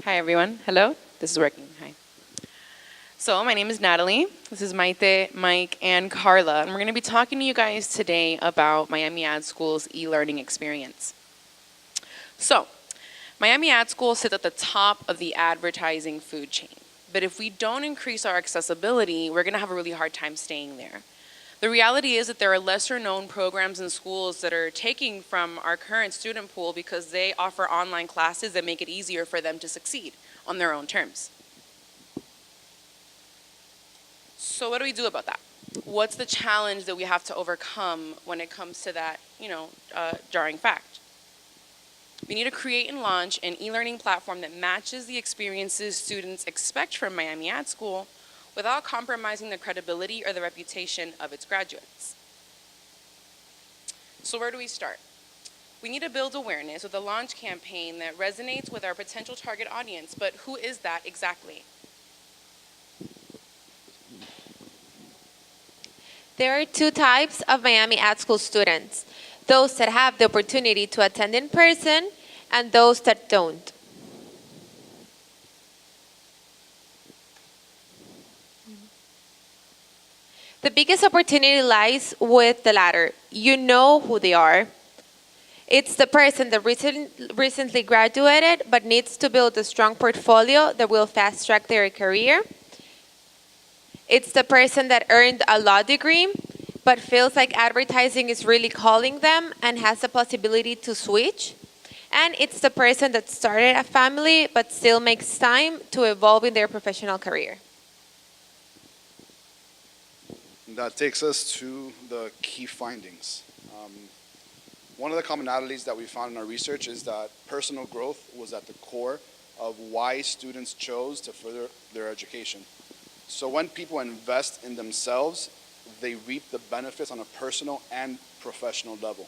Hi, everyone. Hello. This is working. Hi. So, my name is Natalie. This is Maite, Mike, and Carla. And we're going to be talking to you guys today about Miami Ad School's e-learning experience. So, Miami Ad School sits at the top of the advertising food chain. But if we don't increase our accessibility, we're going to have a really hard time staying there. The reality is that there are lesser known programs in schools that are taking from our current student pool because they offer online classes that make it easier for them to succeed on their own terms. So what do we do about that? What's the challenge that we have to overcome when it comes to that, jarring fact? We need to create and launch an e-learning platform that matches the experiences students expect from Miami Ad School without compromising the credibility or the reputation of its graduates. So where do we start? We need to build awareness with a launch campaign that resonates with our potential target audience, but who is that exactly? There are two types of Miami Ad School students: those that have the opportunity to attend in person and those that don't. The biggest opportunity lies with the latter. You know who they are. It's the person that recently graduated but needs to build a strong portfolio that will fast track their career. It's the person that earned a law degree but feels like advertising is really calling them and has the possibility to switch. And it's the person that started a family but still makes time to evolve in their professional career. That takes us to the key findings. One of the commonalities that we found in our research is that personal growth was at the core of why students chose to further their education. So when people invest in themselves, they reap the benefits on a personal and professional level.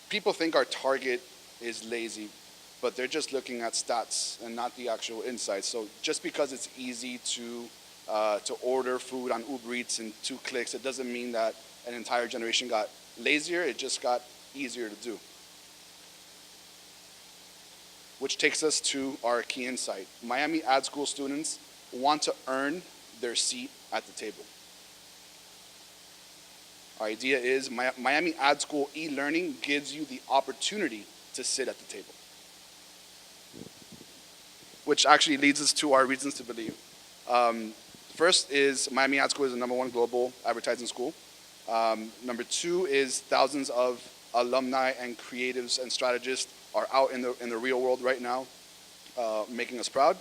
People think our target is lazy, but they're just looking at stats and not the actual insights. So just because it's easy to order food on Uber Eats in 2 clicks, it doesn't mean that an entire generation got lazier. It just got easier to do. Which takes us to our key insight. Miami Ad School students want to earn their seat at the table. Our idea is Miami Ad School e-learning gives you the opportunity to sit at the table. Which actually leads us to our reasons to believe. First is Miami Ad School is the #1 global advertising school. Number 2 is thousands of alumni and creatives and strategists are out in the real world right now, making us proud.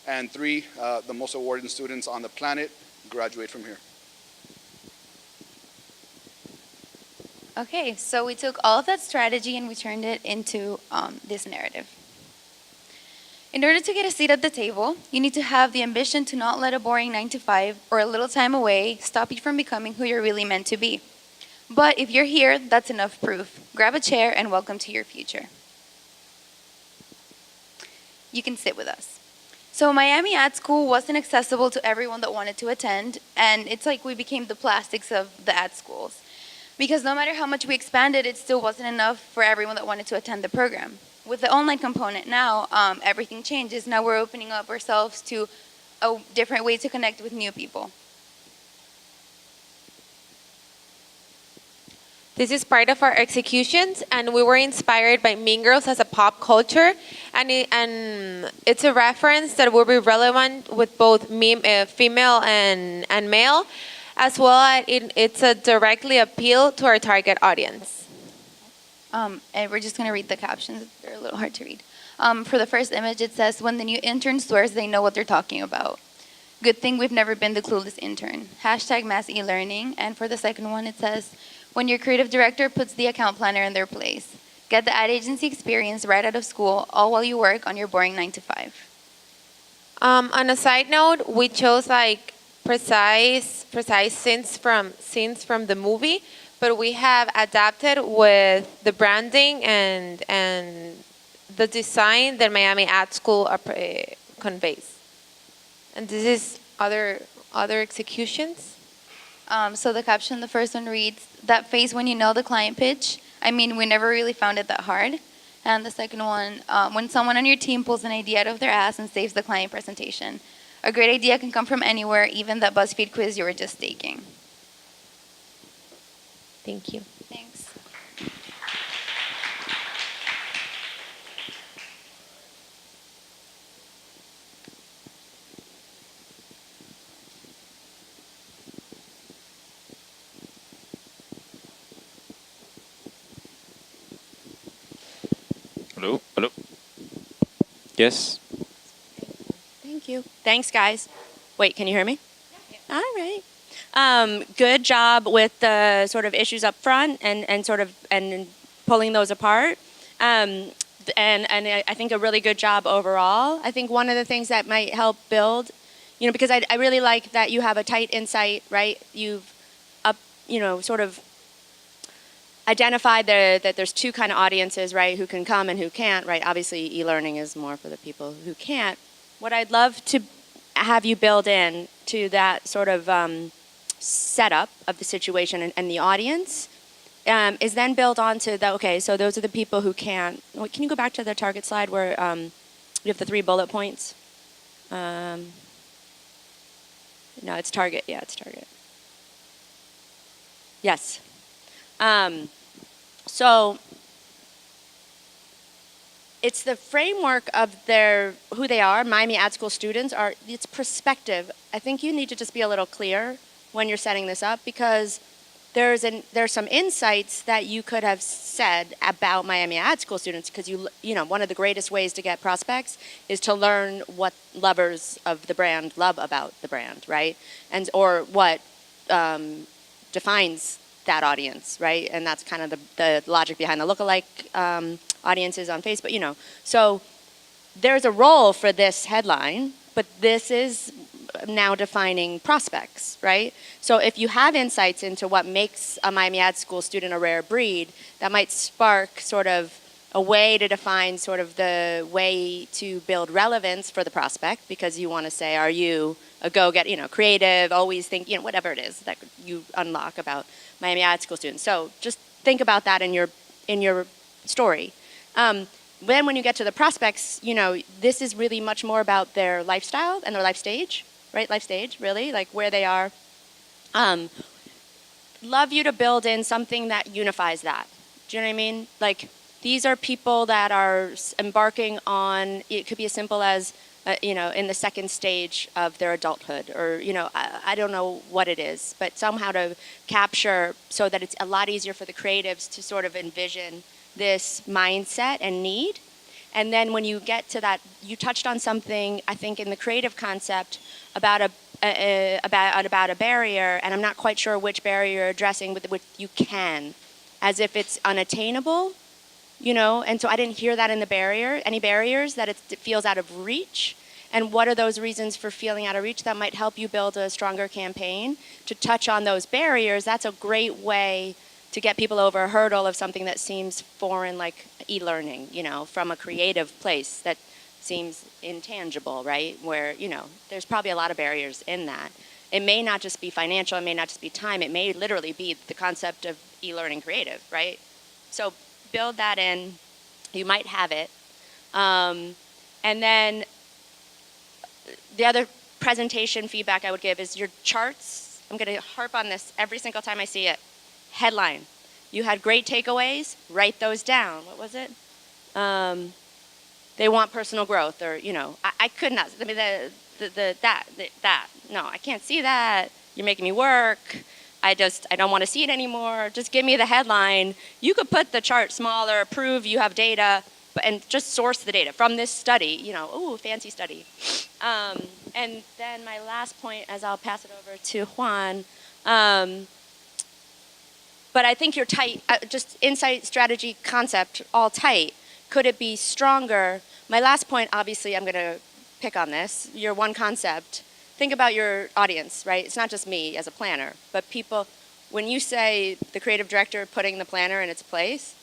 And 3, the most awarded students on the planet graduate from here. Okay, so we took all of that strategy and we turned it into this narrative. In order to get a seat at the table, you need to have the ambition to not let a boring 9 to 5 or a little time away stop you from becoming who you're really meant to be. But if you're here, that's enough proof. Grab a chair and welcome to your future. You can sit with us. So Miami Ad School wasn't accessible to everyone that wanted to attend, and it's like we became the plastics of the ad schools. Because no matter how much we expanded, it still wasn't enough for everyone that wanted to attend the program. With the online component now, everything changes. Now we're opening up ourselves to a different way to connect with new people. This is part of our executions, and we were inspired by Mean Girls as a pop culture, and it's a reference that will be relevant with both female and male, as well as it's a directly appeal to our target audience. And we're just going to read the captions. They're a little hard to read. For the first image, it says, when the new intern swears, they know what they're talking about. Good thing we've never been the clueless intern. Hashtag mass e-learning. And for the second one, it says, when your creative director puts the account planner in their place. Get the ad agency experience right out of school, all while you work on your boring 9 to 5. On a side note, we chose like precise scenes from the movie, but we have adapted with the branding and the design that Miami Ad School conveys. And this is other executions. So the caption, the first one reads, that face when you know the client pitch. I mean, we never really found it that hard. And the second one, when someone on your team pulls an idea out of their ass and saves the client presentation. A great idea can come from anywhere, even that BuzzFeed quiz you were just taking. Thank you. Thanks. Hello? Hello? Yes? Thank you. Thanks, guys. Wait, can you hear me? All right. Good job with the sort of issues up front and sort of and pulling those apart. And I think a really good job overall. I think one of the things that might help build, because I really like that you have a tight insight, right? You've sort of identified that there's two kind of audiences, right? Who can come and who can't, right? Obviously, e-learning is more for the people who can't. What I'd love to have you build in to that sort of setup of the situation and the audience is then build onto the, okay, so those are the people who can't. Can you go back to the target slide where you have the 3 bullet points? No, it's target. Yeah, it's target. Yes. So it's the framework of who they are. Miami Ad School students are. It's perspective. I think you need to just be a little clear when you're setting this up because there's some insights that you could have said about Miami Ad School students because one of the greatest ways to get prospects is to learn what lovers of the brand love about the brand, right? Or what defines that audience, right? And that's kind of the logic behind the lookalike audiences on Facebook, So there's a role for this headline, but this is now defining prospects, right? So if you have insights into what makes a Miami Ad School student a rare breed, that might spark sort of a way to define sort of the way to build relevance for the prospect because you want to say, are you a go-get, creative, always think, whatever it is that you unlock about Miami Ad School students. So just think about that in your story. Then when you get to the prospects, this is really much more about their lifestyle and their life stage, right? Life stage, really, like where they are. Love you to build in something that unifies that. Do you know what I mean? Like these are people that are embarking on, it could be as simple as, in the second stage of their adulthood or, I don't know what it is, but somehow to capture so that it's a lot easier for the creatives to sort of envision this mindset and need. And then when you get to that, you touched on something, I think, in the creative concept about a barrier, and I'm not quite sure which barrier you're addressing, but which you can, as if it's unattainable, and so I didn't hear that in any barriers that it feels out of reach. And what are those reasons for feeling out of reach that might help you build a stronger campaign to touch on those barriers? That's a great way to get people over a hurdle of something that seems foreign, like e-learning, from a creative place that seems intangible, right? Where, there's probably a lot of barriers in that. It may not just be financial, it may not just be time, it may literally be the concept of e-learning creative, right? So build that in, you might have it. And then the other presentation feedback I would give is your charts. I'm going to harp on this every single time I see it. Headline. You had great takeaways. Write those down. What was it? They want personal growth, or I could not. I mean, that. No, I can't see that. You're making me work. I don't want to see it anymore. Just give me the headline. You could put the chart smaller, prove you have data, and just source the data from this study. Ooh, fancy study. And then my last point, as I'll pass it over to Juan. But I think you're tight, just insight, strategy, concept, all tight. Could it be stronger? My last point, obviously, I'm going to pick on this. Your one concept. Think about your audience, right? It's not just me as a planner, but people, when you say the creative director putting the planner in its place,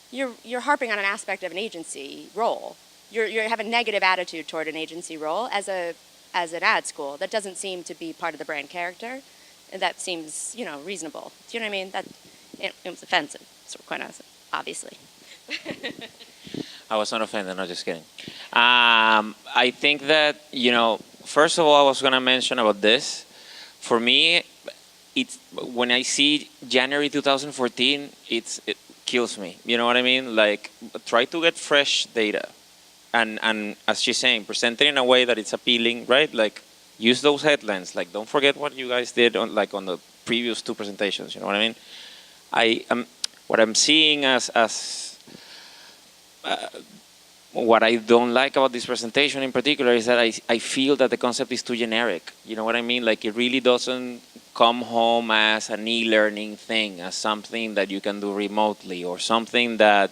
you're harping on an aspect of an agency role. You have a negative attitude toward an agency role as an ad school. That doesn't seem to be part of the brand character. And that seems, reasonable. Do you know what I mean? It was offensive, quite honestly, obviously. I was not offended. No, just kidding. I think that, first of all, I was gonna mention about this. For me, it's when I see January 2014, it kills me. You know what I mean? Like, try to get fresh data, and as she's saying, present it in a way that it's appealing, right? Like, use those headlines. Like, don't forget what you guys did on the previous two presentations. You know what I mean? I what I'm seeing as what I don't like about this presentation in particular is that I feel that the concept is too generic. You know what I mean? Like, it really doesn't come home as an e-learning thing, as something that you can do remotely, or something that,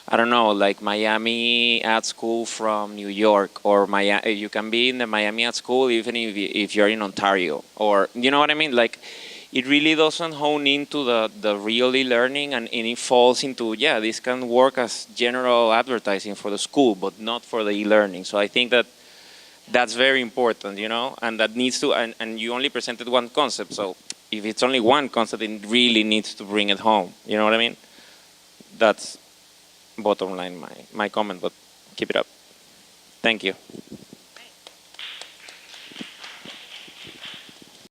I don't know, like Miami Ad School from New York, or you can be in the Miami Ad School even if you're in Ontario, or, you know what I mean? Like, it really doesn't hone into the real e-learning, and it falls into, yeah, this can work as general advertising for the school, but not for the e-learning. So I think that that's very important, and that needs to, and you only presented one concept, so if it's only one concept, it really needs to bring it home. You know what I mean? That's bottom line, my comment, but keep it up. Thank you.